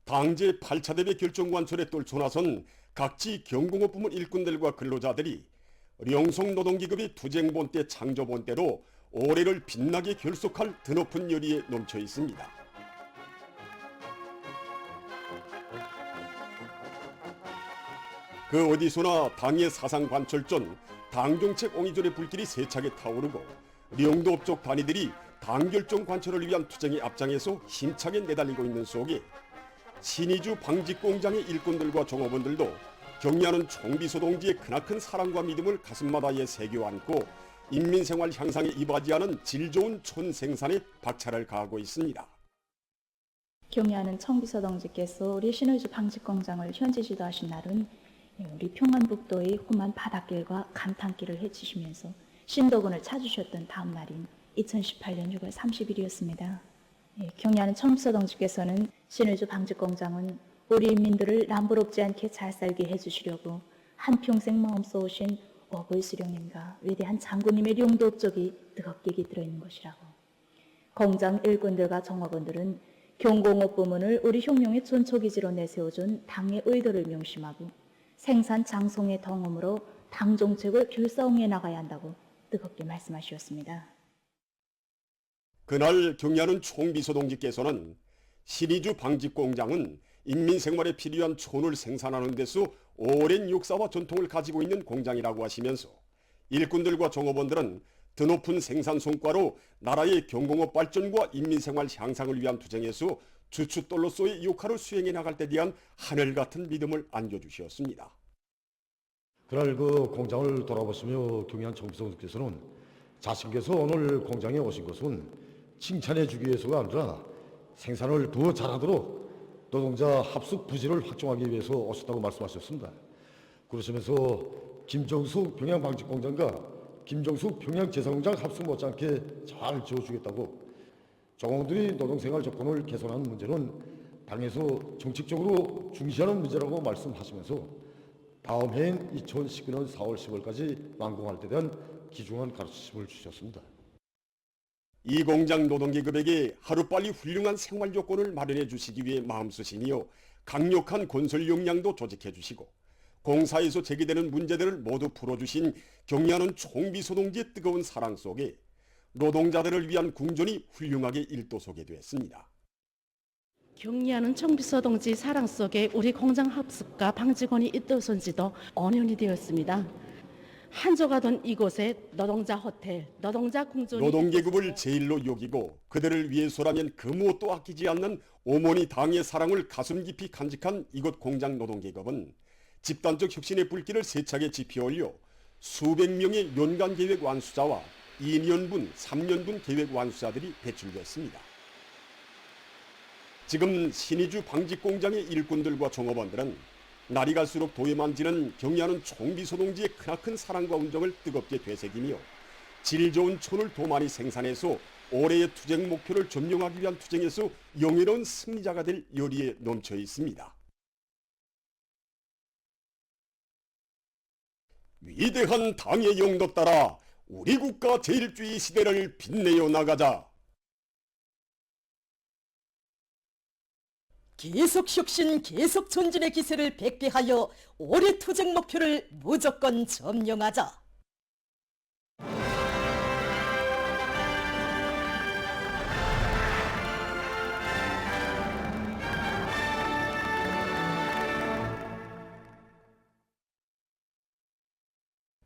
당제 8차 대회 결정관철에 떨쳐나선 각지 경공업 부문 일꾼들과 근로자들이 령송 노동기급의 투쟁본 때 창조본 때로 올해를 빛나게 결속할 드높은 열의에 넘쳐 있습니다. 그 어디서나 당의 사상관철전, 당정책 옹이절의 불길이 세차게 타오르고 령도업 쪽 단위들이 당결정 관철을 위한 투쟁의 앞장에서 힘차게 내달리고 있는 속에 신의주 방직공장의 일꾼들과 종업원들도 경리하는 총비소동지의 크나큰 사랑과 믿음을 가슴마다에 새겨 안고 인민생활 향상에 이바지하는 질 좋은 촌생산에 박차를 가하고 있습니다. 경리하는 청비서동지께서 우리 신의주 방직공장을 현지 지도하신 날은 우리 평안북도의 험한 바닷길과 간탄길을 헤치시면서 신도군을 찾으셨던 다음 날인 2018년 6월 30일이었습니다. 경리하는 청비서동지께서는 신의주 방직공장은 우리 인민들을 남부럽지 않게 잘 살게 해주시려고 한평생 마음 쏘으신 어부의 수령님과 위대한 장군님의 령도 업적이 뜨겁게 깃들어 있는 것이라고. 공장 일꾼들과 정업원들은 경공업 부문을 우리 혁명의 전초기지로 내세워준 당의 의도를 명심하고 생산 장송의 덩음으로 당 정책을 결사옹해 나가야 한다고 뜨겁게 말씀하셨습니다. 그날 경리하는 총비서동지께서는 신의주 방직공장은 인민생활에 필요한 촌을 생산하는 데서 오랜 역사와 전통을 가지고 있는 공장이라고 하시면서 일꾼들과 종업원들은 드높은 생산 성과로 나라의 경공업 발전과 인민생활 향상을 위한 투쟁에서 주춧돌로서의 역할을 수행해 나갈 때 대한 하늘같은 믿음을 안겨주셨습니다. 그날 그 공장을 돌아보시며 경리한 총비서께서는 자신께서 오늘 공장에 오신 것은 칭찬해 주기 위해서가 아니라 생산을 더 잘하도록 노동자 합숙 부지를 확충하기 위해서 오셨다고 말씀하셨습니다. 그러시면서 김정숙 평양방직공장과 김정숙 평양제사공장 합숙 못지않게 잘 지어주겠다고 종업원들이 노동생활 조건을 개선하는 문제는 당에서 정책적으로 중시하는 문제라고 말씀하시면서 다음 해인 2019년 4월 10월까지 완공할 때 대한 귀중한 가르침을 주셨습니다. 이 공장 노동계급에게 하루빨리 훌륭한 생활 조건을 마련해 주시기 위해 마음쓰시니요 강력한 건설 역량도 조직해 주시고 공사에서 제기되는 문제들을 모두 풀어주신 경리하는 총비소동지의 뜨거운 사랑 속에 노동자들을 위한 궁전이 훌륭하게 일도소게 되었습니다. 경리하는 청비서동지 사랑 속에 우리 공장 합숙과 방직원이 있던 지도 5년이 되었습니다. 한조가 된 이곳에 노동자 호텔, 노동자 궁전이 노동계급을 제일로 여기고 그들을 위해서라면 그 무엇도 아끼지 않는 어머니 당의 사랑을 가슴 깊이 간직한 이곳 공장 노동계급은 집단적 혁신의 불길을 세차게 지피올려 수백 명의 연간계획 완수자와 2년분, 3년분 계획 완수자들이 배출됐습니다. 지금 신의주 방직공장의 일꾼들과 종업원들은 날이 갈수록 도에만 지는 경리하는 총비소동지의 크나큰 사랑과 운정을 뜨겁게 되새기며 질 좋은 촌을 더 많이 생산해서 올해의 투쟁 목표를 점령하기 위한 투쟁에서 영예로운 승리자가 될 열의에 넘쳐 있습니다. 위대한 당의 영도 따라 우리 국가 제일주의 시대를 빛내어 나가자. 계속 혁신, 계속 전진의 기세를 백배하여 올해 투쟁 목표를 무조건 점령하자.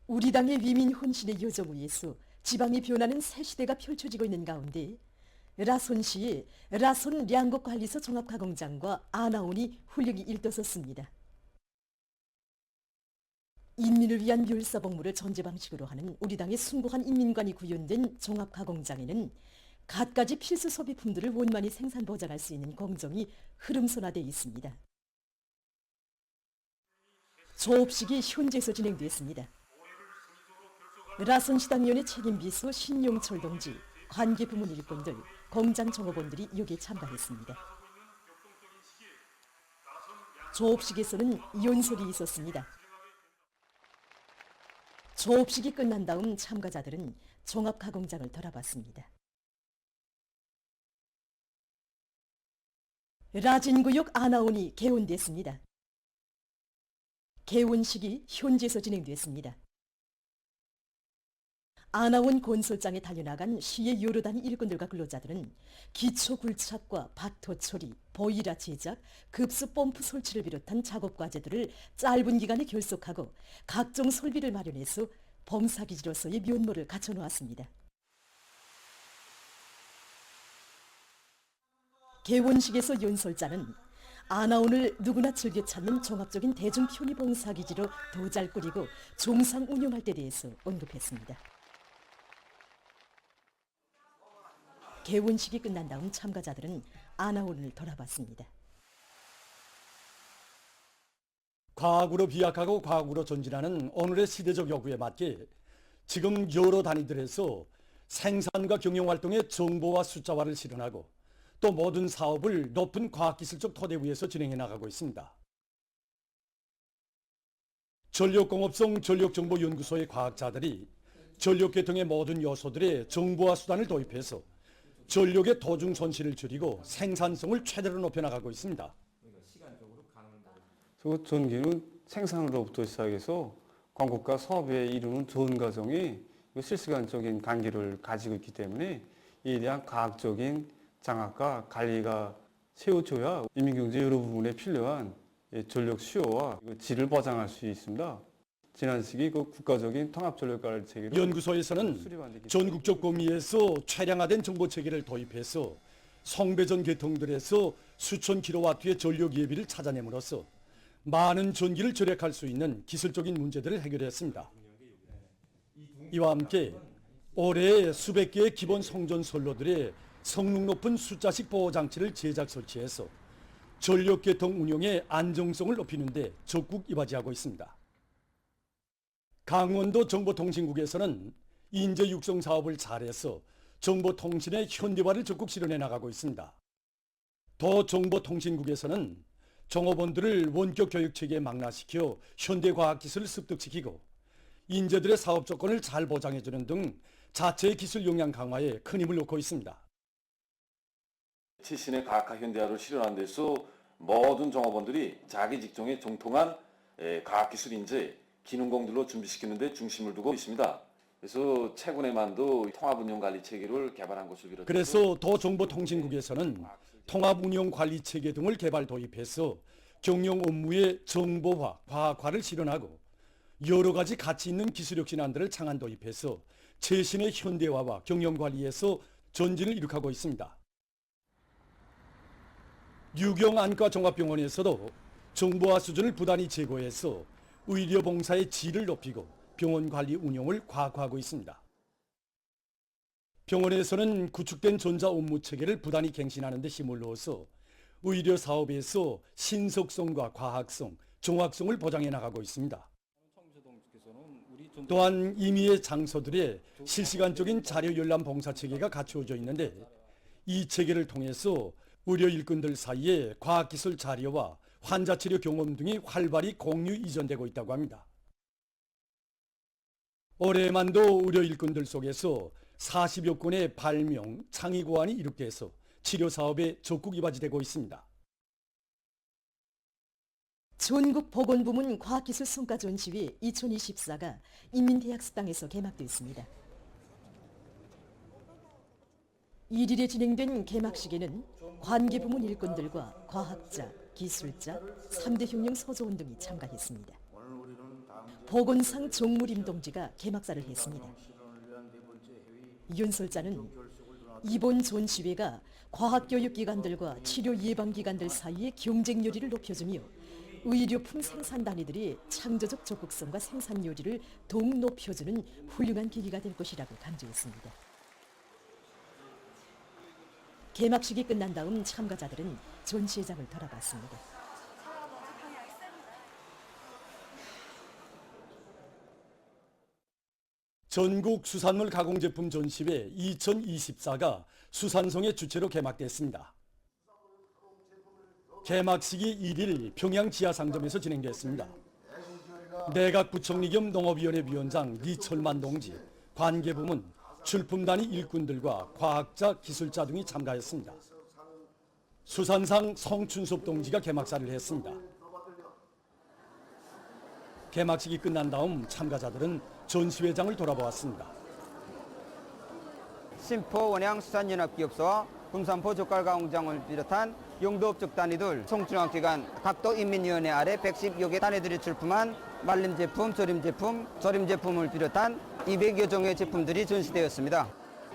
우리 당의 위민 혼신의 요정 위에서 지방이 변하는 새 시대가 펼쳐지고 있는 가운데 라손시의 라손 량곡관리소 종합가공장과 아나온이 훌륭히 일떠섰습니다. 인민을 위한 멸사복무를 전제 방식으로 하는 우리 당의 숭고한 인민관이 구현된 종합가공장에는 갖가지 필수 소비품들을 원만히 생산 보장할 수 있는 공정이 흐름선화되어 있습니다. 조업식이 현재에서 진행됐습니다. 라손시당위원회 책임비서 신용철 동지, 관계부문 일꾼들, 공장 종업원들이 여기에 참가했습니다. 조업식에서는 연설이 있었습니다. 조업식이 끝난 다음 참가자들은 종합가공장을 돌아봤습니다. 라진구역 아나온이 개원됐습니다. 개원식이 현지에서 진행됐습니다. 아나온 건설장에 달려나간 시의 여러 단위 일꾼들과 근로자들은 기초 굴착과 바토 처리, 보이라 제작, 급수 펌프 설치를 비롯한 작업 과제들을 짧은 기간에 결속하고 각종 설비를 마련해서 범사기지로서의 면모를 갖춰놓았습니다. 개원식에서 연설자는 아나온을 누구나 즐겨 찾는 종합적인 대중 편의 봉사기지로 더 잘 꾸리고 종상 운영할 데 대해서 언급했습니다. 개원식이 끝난 다음 참가자들은 아나온을 돌아봤습니다. 과학으로 비약하고 과학으로 전진하는 오늘의 시대적 요구에 맞게 지금 여러 단위들에서 생산과 경영활동의 정보화 숫자화를 실현하고 또 모든 사업을 높은 과학기술적 토대 위에서 진행해 나가고 있습니다. 전력공업성 전력정보연구소의 과학자들이 전력계통의 모든 요소들의 정보화 수단을 도입해서 전력의 도중 손실을 줄이고 생산성을 최대로 높여나가고 있습니다. 전기는 생산으로부터 시작해서 광고과 사업에 이루는 전 과정이 실시간적인 관계를 가지고 있기 때문에 이에 대한 과학적인 장악과 관리가 세워져야 인민경제 여러 부분에 필요한 전력 수요와 질을 보장할 수 있습니다. 지난 시기 국가적인 통합전력관리 체계를 연구소에서는 전국적 범위에서 최량화된 정보체계를 도입해서 송배전 계통들에서 수천 킬로와트의 전력 예비를 찾아냄으로써 많은 전기를 절약할 수 있는 기술적인 문제들을 해결했습니다. 이와 함께 올해 수백 개의 기본 송전 선로들의 성능 높은 숫자식 보호장치를 제작 설치해서 전력계통 운용의 안정성을 높이는 데 적극 이바지하고 있습니다. 강원도 정보통신국에서는 인재 육성 사업을 잘해서 정보통신의 현대화를 적극 실현해 나가고 있습니다. 도정보통신국에서는 종업원들을 원격 교육체계에 망라시켜 현대과학기술을 습득시키고 인재들의 사업 조건을 잘 보장해주는 등 자체의 기술 역량 강화에 큰 힘을 놓고 있습니다. 최신의 과학화 현대화를 실현하는 데서 모든 종업원들이 자기 직종에 정통한 과학기술 인재, 기능공들로 준비시키는 데 중심을 두고 있습니다. 그래서 최근에만도 통합운영관리체계를 개발한 것을 비롯해서 그래서 도정보통신국에서는 통합운영관리체계 등을 개발 도입해서 경영 업무의 정보화, 과학화를 실현하고 여러 가지 가치 있는 기술력 진안들을 창안 도입해서 최신의 현대화와 경영관리에서 전진을 이룩하고 있습니다. 유경안과 종합병원에서도 정보화 수준을 부단히 제고해서 의료봉사의 질을 높이고 병원 관리 운영을 과학화하고 있습니다. 병원에서는 구축된 전자 업무 체계를 부단히 갱신하는 데 힘을 넣어서 의료 사업에서 신속성과 과학성, 정확성을 보장해 나가고 있습니다. 또한 임의의 장소들의 실시간적인 자료 열람 봉사 체계가 갖추어져 있는데 이 체계를 통해서 의료 일꾼들 사이에 과학기술 자료와 환자 치료 경험 등이 활발히 공유 이전되고 있다고 합니다. 올해만도 의료 일꾼들 속에서 40여 건의 발명, 창의 고안이 이룩돼서 치료 사업에 적극 이바지되고 있습니다. 전국보건부문 과학기술 성과전시회 2024가 인민대학습당에서 개막됐습니다. 1일에 진행된 개막식에는 관계부문 일꾼들과 과학자, 기술자, 3대 혁명 서조원 등이 참가했습니다. 보건상 정무림 동지가 개막사를 했습니다. 연설자는 이번 전시회가 과학교육기관들과 치료예방기관들 사이의 경쟁요리를 높여주며 의료품 생산단위들의 창조적 적극성과 생산요리를 더욱 높여주는 훌륭한 계기가 될 것이라고 강조했습니다. 개막식이 끝난 다음 참가자들은 전시회장을 돌아봤습니다. 전국 수산물 가공제품 전시회 2024가 수산성의 주최로 개막됐습니다. 개막식이 1일 평양 지하상점에서 진행됐습니다. 내각부총리 겸 농업위원회 위원장 리철만 동지, 관계부문, 출품단위 일꾼들과 과학자, 기술자 등이 참가했습니다. 수산상 성춘섭 동지가 개막사를 했습니다. 개막식이 끝난 다음 참가자들은 전시회장을 돌아보았습니다. 신포 원양 수산연합기업소와 금산포 젓갈가공장을 비롯한 용도업적 단위들 총중앙기관 각도 인민위원회 아래 110여 개 단위들이 출품한 말림 제품, 조림 제품을 비롯한 200여 종의 제품들이 전시되었습니다.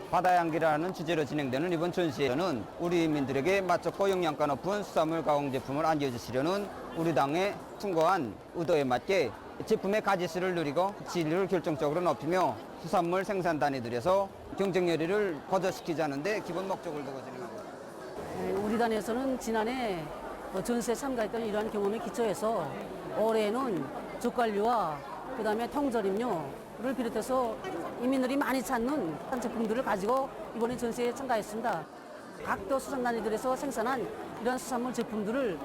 바다의 향기라는 주제로 진행되는 이번 전시회는 우리 인민들에게 맛 좋고 영양가 높은 수산물 가공 제품을 안겨주시려는 우리 당의 숭고한 의도에 맞게 제품의 가지수를 누리고 질을 결정적으로 높이며 수산물 생산 단위들에서 경쟁률을 거저시키자는 데 기본 목적을 두고 진행합니다. 우리 단에서는 지난해 전시에 참가했던 이러한 경험에 기초해서 올해는 젓갈류와 그다음에 통조림류를 비롯해서 인민들이 많이 찾는 제품들을 가지고 이번에 전시에 참가했습니다. 각도 수산 단위들에서 생산한 이런 수산물 제품들을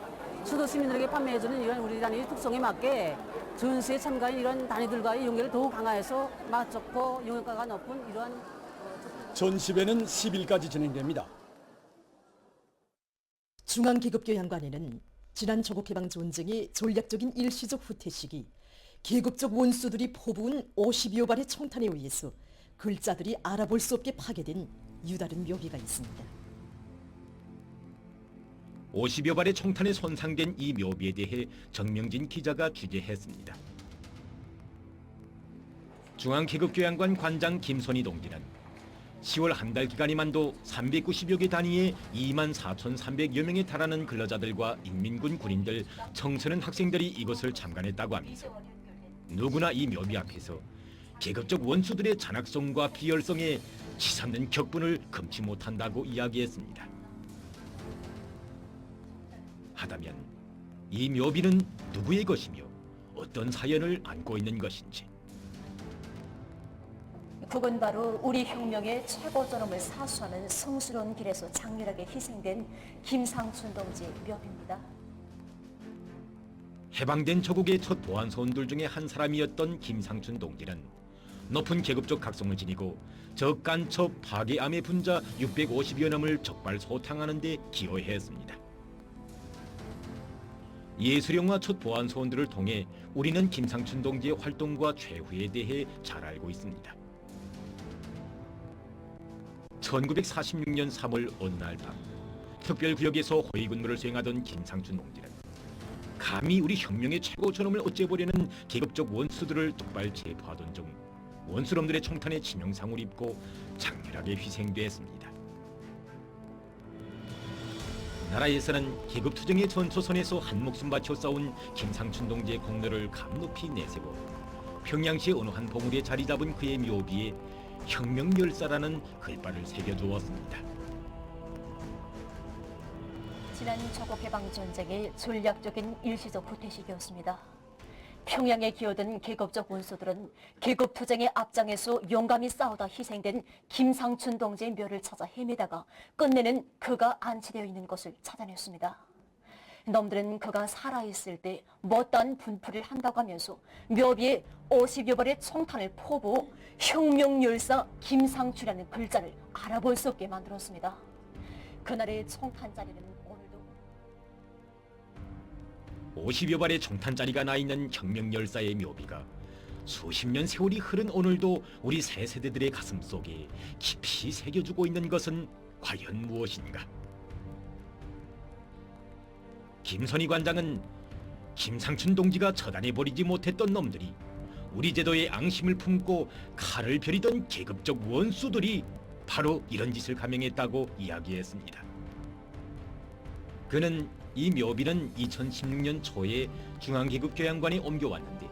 수도 시민들에게 판매해주는 이런 우리 단위 특성에 맞게 전시에 참가한 이런 단위들과의 연계를 더욱 강화해서 맛 좋고 영양가가 높은 이러한 전시회는 10일까지 진행됩니다. 중앙계급교양관에는 지난 조국해방 전쟁의 전략적인 일시적 후퇴 시기 계급적 원수들이 포부은 50여 발의 총탄에 의해서 글자들이 알아볼 수 없게 파괴된 유다른 묘비가 있습니다. 50여 발의 총탄에 손상된 이 묘비에 대해 정명진 기자가 취재했습니다. 중앙계급교양관 관장 김선희 동지는 10월 한 달 기간에만도 390여 개 단위의 24,300여 명에 달하는 근로자들과 인민군 군인들, 청소년 학생들이 이것을 참관했다고 하면서 누구나 이 묘비 앞에서 계급적 원수들의 잔악성과 비열성에 치솟는 격분을 금치 못한다고 이야기했습니다. 하다면 이 묘비는 누구의 것이며 어떤 사연을 안고 있는 것인지. 그건 바로 우리 혁명의 최고 존엄을 사수하는 성스러운 길에서 장렬하게 희생된 김상춘 동지 묘비입니다. 해방된 조국의 첫 보안소원들 중에 한 사람이었던 김상춘 동지는 높은 계급적 각성을 지니고 적간첩 파괴암의 분자 650여 넘을 적발 소탕하는 데 기여했습니다. 예술영화 첫 보안소원들을 통해 우리는 김상춘 동지의 활동과 최후에 대해 잘 알고 있습니다. 1946년 3월 어느 날 밤 특별구역에서 호위근무를 수행하던 김상춘 동지는 감히 우리 혁명의 최고 존엄을 어째보려는 계급적 원수들을 똑발 체포하던 중 원수놈들의 총탄에 치명상을 입고 장렬하게 희생되었습니다. 나라에서는 계급투쟁의 전초선에서 한목숨 바쳐 싸운 김상춘 동지의 공로를 감높이 내세워 평양시 어느 한 봉우리에 자리 잡은 그의 묘비에 혁명열사라는 글발을 새겨주었습니다. 지난 조국해방전쟁의 전략적인 일시적 후퇴식이었습니다. 평양에 기어든 계급적 원수들은 계급투쟁의 앞장에서 용감히 싸우다 희생된 김상춘 동지의 묘를 찾아 헤매다가 끝내는 그가 안치되어 있는 것을 찾아냈습니다. 놈들은 그가 살아있을 때 못다한 분풀이를 한다고 하면서 묘비에 50여 발의 총탄을 포부 혁명열사 김상춘이라는 글자를 알아볼 수 없게 만들었습니다. 그날의 총탄자리는 오늘도 50여 발의 총탄자리가 나있는 혁명열사의 묘비가 수십 년 세월이 흐른 오늘도 우리 새 세대들의 가슴 속에 깊이 새겨주고 있는 것은 과연 무엇인가? 김선희 관장은 김상춘 동지가 처단해버리지 못했던 놈들이 우리 제도의 앙심을 품고 칼을 벼리던 계급적 원수들이 바로 이런 짓을 감행했다고 이야기했습니다. 그는 이 묘비는 2016년 초에 중앙계급교양관에 옮겨왔는데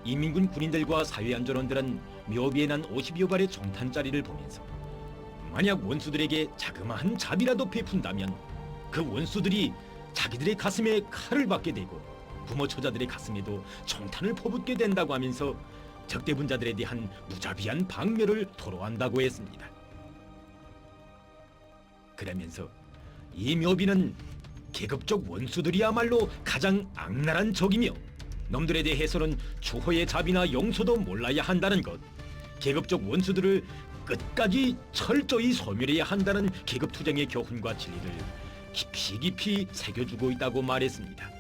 인민군 군인들과 사회안전원들은 묘비에 난 50여 발의 총탄자리를 보면서 만약 원수들에게 자그마한 자비라도 베푼다면 그 원수들이 자기들의 가슴에 칼을 받게 되고 부모 처자들의 가슴에도 총탄을 퍼붓게 된다고 하면서 적대분자들에 대한 무자비한 방멸을 토로한다고 했습니다. 그러면서 이 묘비는 계급적 원수들이야말로 가장 악랄한 적이며 놈들에 대해서는 추호의 자비나 용서도 몰라야 한다는 것, 계급적 원수들을 끝까지 철저히 소멸해야 한다는 계급투쟁의 교훈과 진리를 깊이 깊이 새겨주고 있다고 말했습니다.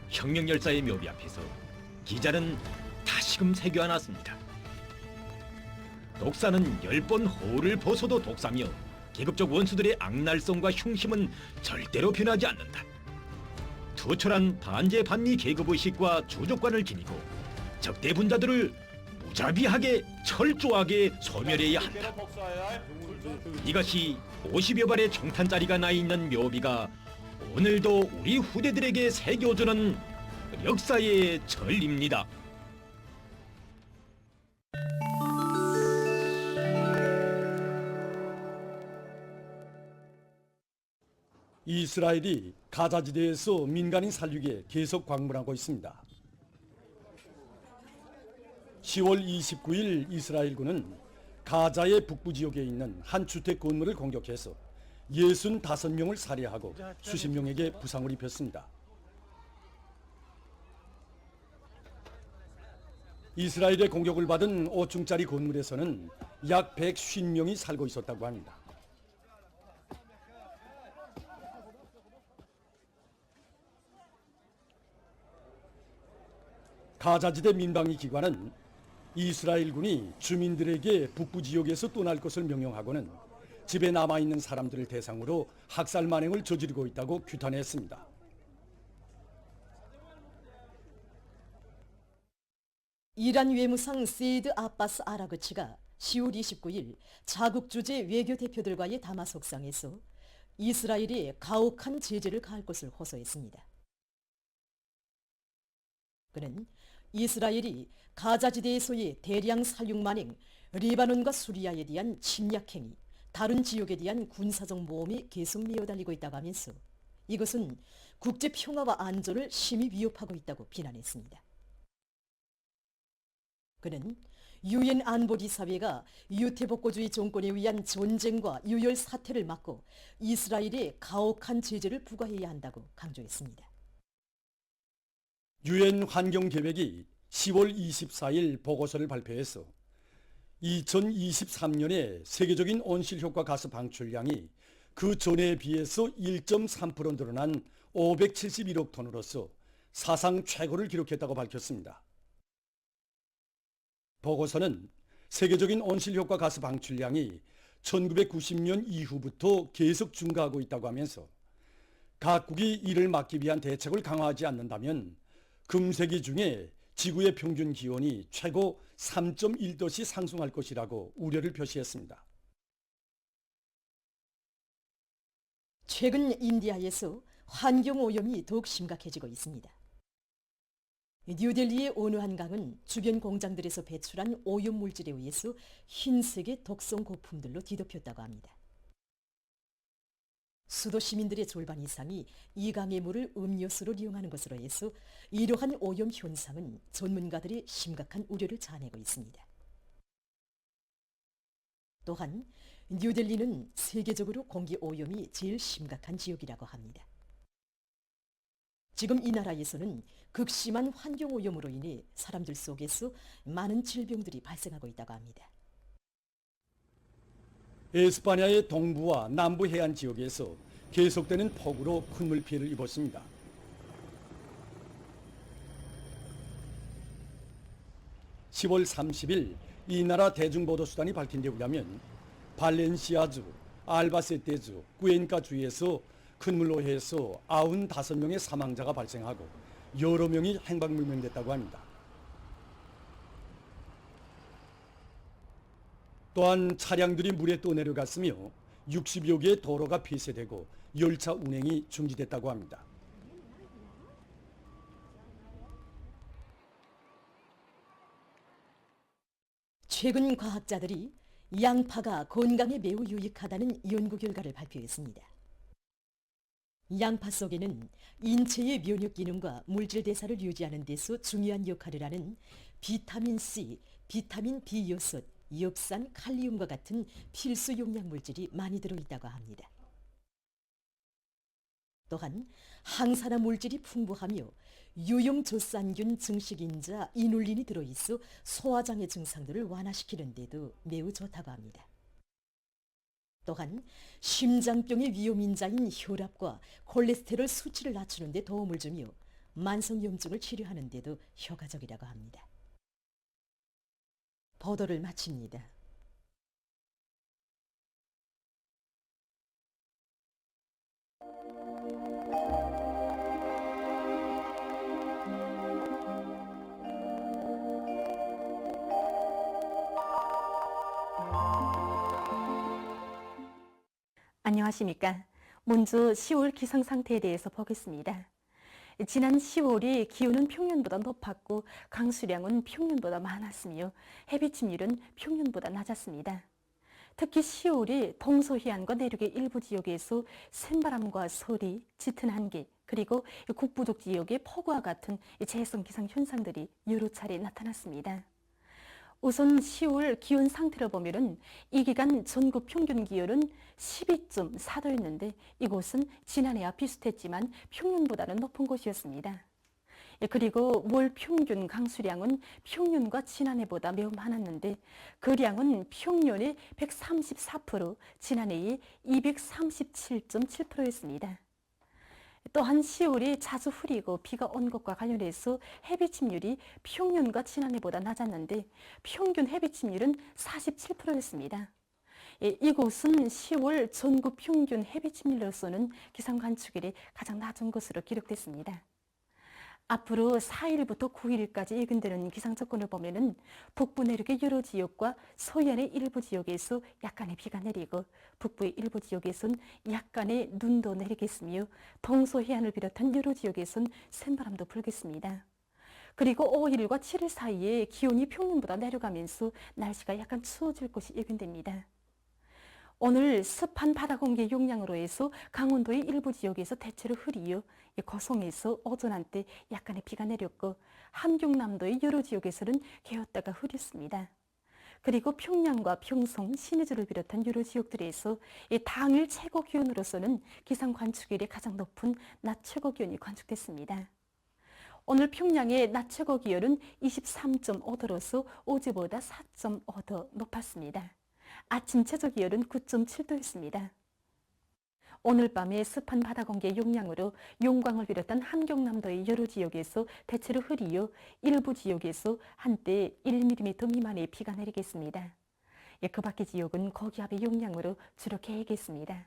혁명열사의 묘비 앞에서 기자는 다시금 새겨안았습니다. 독사는 10번 호를 벗어도 독사며 계급적 원수들의 악랄성과 흉심은 절대로 변하지 않는다. 투철한 반제 반미 계급의식과 조족관을 지니고 적대 분자들을 무자비하게 철저하게 소멸해야 한다. 이것이 50여 발의 정탄자리가 나 있는 묘비가 오늘도 우리 후대들에게 새겨주는 역사의 절입니다. 이스라엘이 가자지대에서 민간인 살리기에 계속 광문하고 있습니다. 10월 29일 이스라엘군은 가자의 북부 지역에 있는 한 주택 건물을 공격해서 65명을 살해하고 수십 명에게 부상을 입혔습니다. 이스라엘의 공격을 받은 5층짜리 건물에서는 약 150명이 살고 있었다고 합니다. 가자지대 민방위 기관은 이스라엘군이 주민들에게 북부 지역에서 떠날 것을 명령하고는 집에 남아있는 사람들을 대상으로 학살 만행을 저지르고 있다고 규탄했습니다. 이란 외무상 세이드 아바스 아라그치가 10월 29일 자국 주재 외교 대표들과의 담화 속상에서 이스라엘이 가혹한 제재를 가할 것을 호소했습니다. 그는 이스라엘이 가자지대에서의 대량 살육 만행, 레바논과 수리아에 대한 침략행위, 다른 지역에 대한 군사적 모험이 계속 미어달리고 있다고 하면서 이것은 국제 평화와 안전을 심히 위협하고 있다고 비난했습니다. 그는 유엔 안보리사회가 유태복고주의 정권에 의한 전쟁과 유혈 사태를 막고 이스라엘에 가혹한 제재를 부과해야 한다고 강조했습니다. 유엔 환경계획이 10월 24일 보고서를 발표해서 2023년에 세계적인 온실효과 가스 방출량이 그 전에 비해서 1.3% 늘어난 571억 톤으로서 사상 최고를 기록했다고 밝혔습니다. 보고서는 세계적인 온실효과 가스 방출량이 1990년 이후부터 계속 증가하고 있다고 하면서 각국이 이를 막기 위한 대책을 강화하지 않는다면 금세기 중에 지구의 평균 기온이 최고 3.1도씩 상승할 것이라고 우려를 표시했습니다. 최근 인디아에서 환경오염이 더욱 심각해지고 있습니다. 뉴델리의 어느 한강은 주변 공장들에서 배출한 오염물질에 의해서 흰색의 독성 거품들로 뒤덮였다고 합니다. 수도 시민들의 절반 이상이 이 강의 물을 음료수로 이용하는 것으로 해서 이러한 오염 현상은 전문가들이 심각한 우려를 자아내고 있습니다. 또한 뉴델리는 세계적으로 공기 오염이 제일 심각한 지역이라고 합니다. 지금 이 나라에서는 극심한 환경오염으로 인해 사람들 속에서 많은 질병들이 발생하고 있다고 합니다. 에스파냐의 동부와 남부 해안 지역에서 계속되는 폭우로 큰 물피해를 입었습니다. (10월 30일) 이 나라 대중보도수단이 밝힌 데 의하면 발렌시아주, 알바세테주, 꾸엔카 주에서 큰 물로 해서 95명의 사망자가 발생하고 여러 명이 행방불명됐다고 합니다. 또한 차량들이 물에 떠내려갔으며 60여 개의 도로가 폐쇄되고 열차 운행이 중지됐다고 합니다. 최근 과학자들이 양파가 건강에 매우 유익하다는 연구 결과를 발표했습니다. 양파 속에는 인체의 면역 기능과 물질 대사를 유지하는 데서 중요한 역할을 하는 비타민 C, 비타민 B6, 엽산, 칼륨과 같은 필수 용량 물질이 많이 들어있다고 합니다. 또한 항산화 물질이 풍부하며 유용조산균 증식인자 이눌린이 들어있어 소화장애 증상들을 완화시키는 데도 매우 좋다고 합니다. 또한 심장병의 위험인자인 혈압과 콜레스테롤 수치를 낮추는 데 도움을 주며 만성염증을 치료하는 데도 효과적이라고 합니다. 보도를 마칩니다. 안녕하십니까. 먼저 10월 기상 상태에 대해서 보겠습니다. 지난 10월이 기온은 평년보다 높았고 강수량은 평년보다 많았으며 해비 침률은 평년보다 낮았습니다. 특히 10월이 동서해안과 내륙의 일부 지역에서 센바람과 소리, 짙은 한기, 그리고 북부족 지역의 폭우와 같은 재해성 기상 현상들이 여러 차례 나타났습니다. 우선 10월 기온 상태를 보면은 이 기간 전국 평균 기온은 12.4도였는데 이곳은 지난해와 비슷했지만 평년보다는 높은 곳이었습니다. 그리고 월 평균 강수량은 평년과 지난해보다 매우 많았는데 그 량은 평년의 134%, 지난해의 237.7%였습니다. 또한 10월이 자주 흐리고 비가 온 것과 관련해서 해비침률이 평년과 지난해보다 낮았는데 평균 해비침률은 47%였습니다. 이곳은 10월 전국 평균 해비침률로서는 기상 관측일이 가장 낮은 것으로 기록됐습니다. 앞으로 4일부터 9일까지 예견되는 기상 조건을 보면은 북부 내륙의 여러 지역과 서해안의 일부 지역에서 약간의 비가 내리고 북부의 일부 지역에선 약간의 눈도 내리겠으며 동서해안을 비롯한 여러 지역에선 센바람도 불겠습니다. 그리고 5일과 7일 사이에 기온이 평년보다 내려가면서 날씨가 약간 추워질 것이 예견됩니다. 오늘 습한 바다 공기 용량으로 해서 강원도의 일부 지역에서 대체로 흐리요, 거성에서 오전 한때 약간의 비가 내렸고 함경남도의 여러 지역에서는 개었다가 흐렸습니다. 그리고 평양과 평성, 신의주를 비롯한 여러 지역들에서 당일 최고 기온으로서는 기상 관측일이 가장 높은 낮 최고 기온이 관측됐습니다. 오늘 평양의 낮 최고 기온은 23.5도로서 어제보다 4.5도 높았습니다. 아침 최저 기온은 9.7도였습니다. 오늘 밤에 습한 바다 공기의 영향으로 용광을 비롯한 함경남도의 여러 지역에서 대체로 흐리요, 일부 지역에서 한때 1mm 미만의 비가 내리겠습니다. 그 밖의 지역은 고기압의 영향으로 주로 개겠습니다.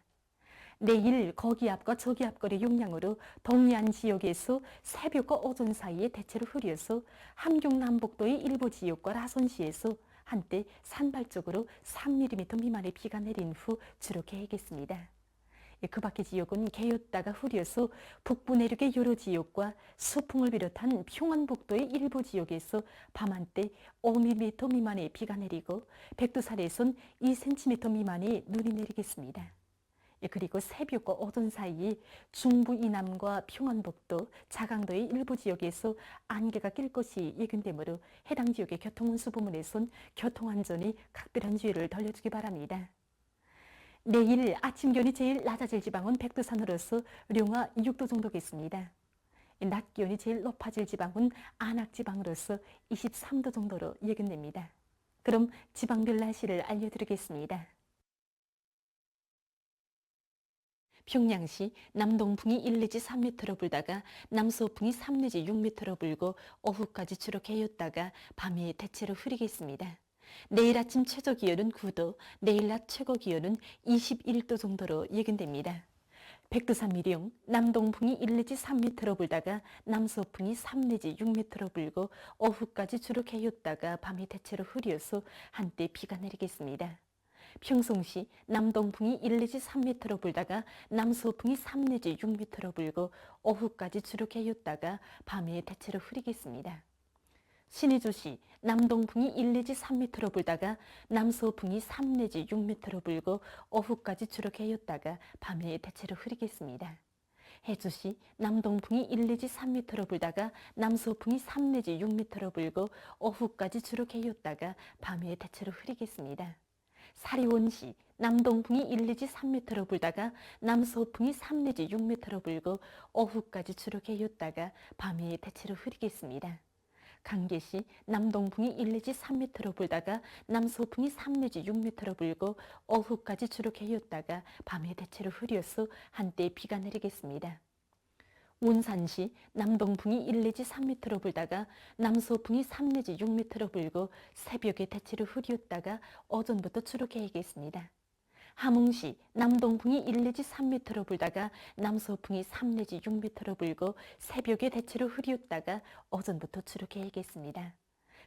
내일 고기압과 저기압거리 영향으로 동해안 지역에서 새벽과 오전 사이에 대체로 흐려서 함경남북도의 일부 지역과 라선시에서 한때 산발적으로 3mm 미만의 비가 내린 후 주로 개겠습니다. 그 밖의 지역은 개였다가 흐려서 북부 내륙의 여러 지역과 수풍을 비롯한 평안북도의 일부 지역에서 밤한때 5mm 미만의 비가 내리고 백두산에선 2cm 미만의 눈이 내리겠습니다. 그리고 새벽과 오전 사이에 중부 이남과 평안북도, 자강도의 일부 지역에서 안개가 낄 것이 예견되므로 해당 지역의 교통운수 부문에선 교통안전이 각별한 주의를 돌려주기 바랍니다. 내일 아침 기온이 제일 낮아질 지방은 백두산으로서 룡화 6도 정도겠습니다. 낮 기온이 제일 높아질 지방은 안악지방으로서 23도 정도로 예견됩니다. 그럼 지방별 날씨를 알려드리겠습니다. 평양시 남동풍이 1 내지 3m로 불다가 남서풍이 3 내지 6m로 불고 오후까지 주로 개였다가 밤에 대체로 흐리겠습니다. 내일 아침 최저 기온은 9도, 내일 낮 최고 기온은 21도 정도로 예견됩니다. 백두산 미령, 남동풍이 1 내지 3m로 불다가 남서풍이 3 내지 6m로 불고 오후까지 주로 개였다가 밤에 대체로 흐려서 한때 비가 내리겠습니다. 평송시 남동풍이 1 내지 3m로 불다가 남서풍이 3 내지 6m로 불고 오후까지 주로 개였다가 밤에 대체로 흐리겠습니다. 신의주시 남동풍이 1 내지 3m로 불다가 남서풍이 3 내지 6m로 불고 오후까지 주로 개였다가 밤에 대체로 흐리겠습니다. 해주시 남동풍이 1 내지 3m로 불다가 남서풍이 3 내지 6m로 불고 오후까지 주로 개였다가 밤에 대체로 흐리겠습니다. 사리원시 남동풍이 1 내지 3m로 불다가 남서풍이 3 내지 6m로 불고 오후까지 주로 개였다가 밤에 대체로 흐리겠습니다. 강계시 남동풍이 1 내지 3m로 불다가 남서풍이 3 내지 6m로 불고 오후까지 주로 개였다가 밤에 대체로 흐려서 한때 비가 내리겠습니다. 운산시 남동풍이 1 내지 3m로 불다가 남서풍이 3 내지 6m로 불고 새벽에 대체로 흐렸다가 오전부터 주로 개겠습니다. 함흥시 남동풍이 1 내지 3m로 불다가 남서풍이 3 내지 6m로 불고 새벽에 대체로 흐렸다가 오전부터 주로 개겠습니다.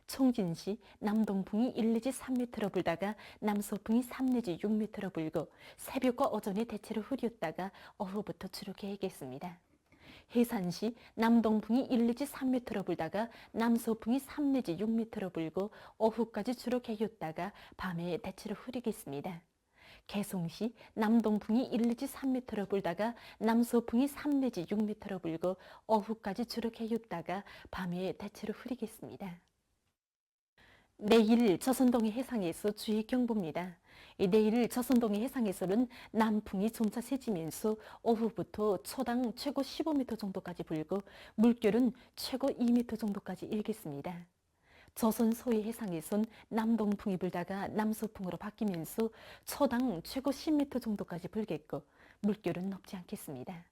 청진시 남동풍이 1 내지 3m로 불다가 남서풍이 3 내지 6m로 불고 새벽과 오전에 대체로 흐렸다가 오후부터 주로 개겠습니다. 해산시 남동풍이 1 내지 3m로 불다가 남서풍이 3 내지 6m로 불고 오후까지 주로 개였다가 밤에 대체로 흐리겠습니다. 개송시 남동풍이 1 내지 3m로 불다가 남서풍이 3 내지 6m로 불고 오후까지 주로 개였다가 밤에 대체로 흐리겠습니다. 내일 저선동해 해상에서 주의 경보입니다. 내일 저선동해 해상에서는 남풍이 점차 세지면서 오후부터 초당 최고 15m 정도까지 불고 물결은 최고 2m 정도까지 일겠습니다. 조선 서해 해상에선 남동풍이 불다가 남서풍으로 바뀌면서 초당 최고 10m 정도까지 불겠고 물결은 높지 않겠습니다.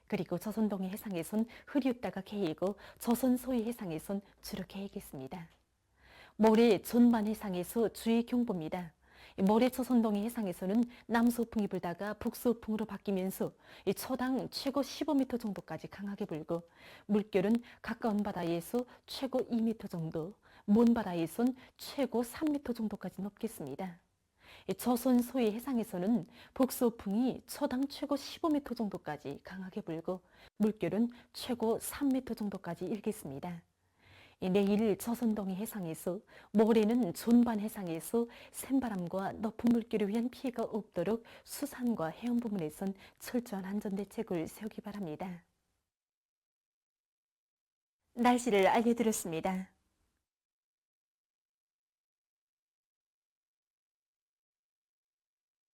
그리고 조선동해 해상에선 흐렸다가 개이고 조선 서해 해상에선 주로 개이겠습니다. 모레 전만 해상에서 주의 경보입니다. 모레 조선동해 해상에서는 남서풍이 불다가 북서풍으로 바뀌면서 초당 최고 15m 정도까지 강하게 불고 물결은 가까운 바다에서 최고 2m 정도, 먼 바다에선 최고 3m 정도까지 높겠습니다. 조선 서해 해상에서는 북서풍이 초당 최고 15m 정도까지 강하게 불고 물결은 최고 3m 정도까지 일겠습니다. 내일 조선동해 해상에서 모레는 존반 해상에서 센바람과 높은 물결에 의한 피해가 없도록 수산과 해안 부문에선 철저한 안전대책을 세우기 바랍니다. 날씨를 알려드렸습니다.